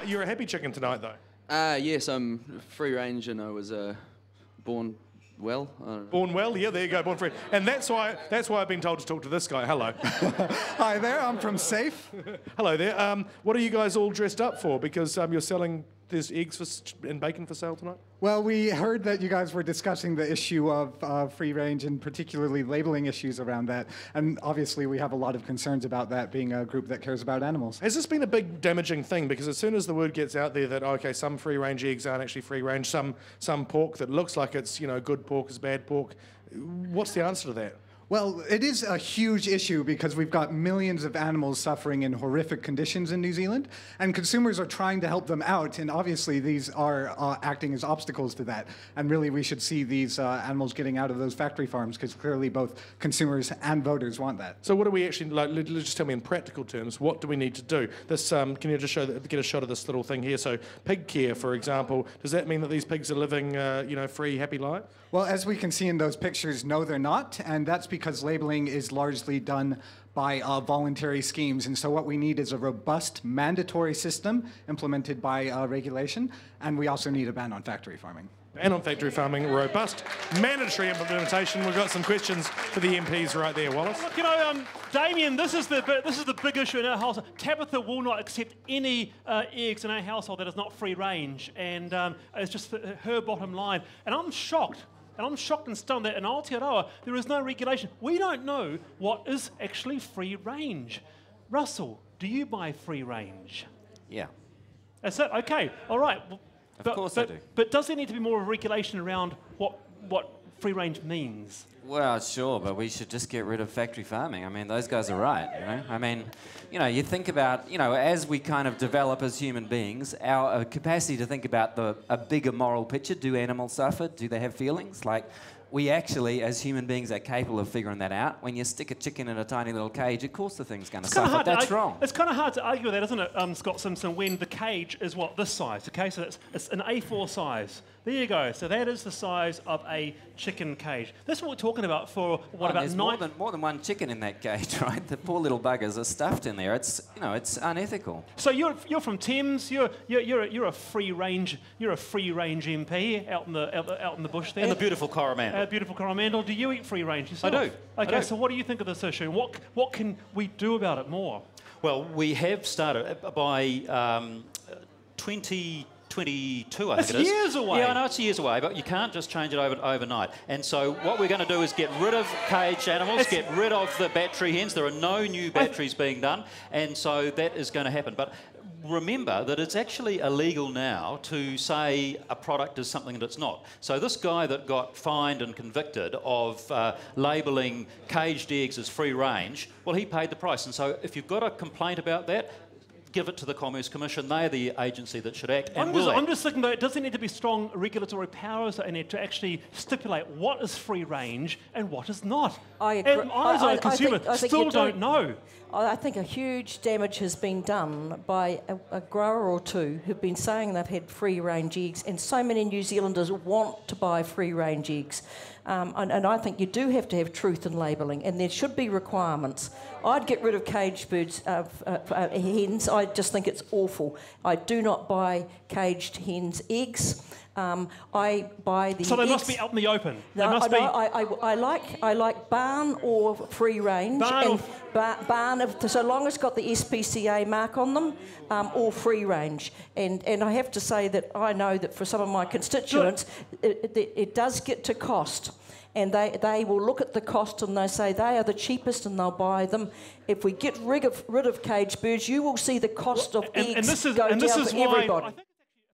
You're a happy chicken tonight, though. Yes, I'm free range and I was born well. Born well, yeah, there you go, born free. And that's why I've been told to talk to this guy. Hello. Hi there, I'm from Safe. Hello there. What are you guys all dressed up for? Because you're selling, there's eggs and bacon for sale tonight? Well, we heard that you guys were discussing the issue of free range and particularly labeling issues around that. And obviously we have a lot of concerns about that, being a group that cares about animals. Has this been a big damaging thing? Because as soon as the word gets out there that, okay, some free range eggs aren't actually free range, some pork that looks like it's, you know, good pork is bad pork, what's the answer to that? Well, it is a huge issue because we've got millions of animals suffering in horrific conditions in New Zealand, and consumers are trying to help them out, and obviously these are acting as obstacles to that. And really we should see these animals getting out of those factory farms, because clearly both consumers and voters want that. So what do we actually, like, just tell me in practical terms, what do we need to do? This, can you just get a shot of this little thing here? So pig care, for example, does that mean that these pigs are living, you know, free, happy lives? Well, as we can see in those pictures, no, they're not, and that's because labeling is largely done by voluntary schemes. And so what we need is a robust mandatory system implemented by regulation, and we also need a ban on factory farming. Ban on factory farming, robust mandatory implementation. We've got some questions for the MPs right there, Wallace. Look, you know, Damien, this is the big issue in our household. Tabitha will not accept any eggs in our household that is not free range, and it's just her bottom line. And I'm shocked. And I'm shocked and stunned that in Aotearoa there is no regulation. We don't know what is actually free range. Russell, do you buy free range? Yeah. That's it? Okay, all right. Of course I do. But does there need to be more regulation around what free range means? Well, sure, but we should just get rid of factory farming. I mean, those guys are right, you know? I mean, you know, you think about, you know, as we kind of develop as human beings, our capacity to think about a bigger moral picture. Do animals suffer? Do they have feelings? Like, we actually, as human beings, are capable of figuring that out. When you stick a chicken in a tiny little cage, of course the thing's going to suffer. That's wrong. It's kind of hard to argue with that, isn't it, Scott Simpson, when the cage is, what, this size, okay? So it's an A4 size. There you go. So that is the size of a chicken cage. That's what we're talking about for, what, about there's more than one chicken in that cage, right? The poor little buggers are stuffed in there. It's, you know, it's unethical. So you're from Thames. You're a free range MP out in the bush there. In the beautiful Coromandel. Beautiful Coromandel. Do you eat free range yourself? I do. Okay. So what do you think of this issue? What can we do about it more? Well, we have started by 2022, I think it is. It's years away. Yeah, I know it's years away, but you can't just change it overnight. And so what we're going to do is get rid of caged animals, get rid of the battery hens. There are no new batteries being done, and so that is going to happen. But remember that it's actually illegal now to say a product is something that it's not. So this guy that got fined and convicted of labelling caged eggs as free range, well, he paid the price. And so if you've got a complaint about that, give it to the Commerce Commission. They're the agency that should act, and will act. I'm just thinking that it doesn't need to be strong regulatory powers in it to actually stipulate what is free range and what is not. I agree. And I, as a consumer, still don't know. I think a huge damage has been done by a grower or two who've been saying they've had free-range eggs, and so many New Zealanders want to buy free-range eggs. And I think you do have to have truth in labelling, and there should be requirements. I'd get rid of caged birds, hens. I just think it's awful. I do not buy caged hens' eggs. I buy the So they eggs. must be out in the open. No, they must be. I like barn or free range. Barn, so long as it's got the SPCA mark on them, or free range. And I have to say that I know that for some of my constituents, it does get to cost. And they will look at the cost and they say they are the cheapest and they'll buy them. If we get rid of caged birds, you will see the cost of eggs go down for everybody.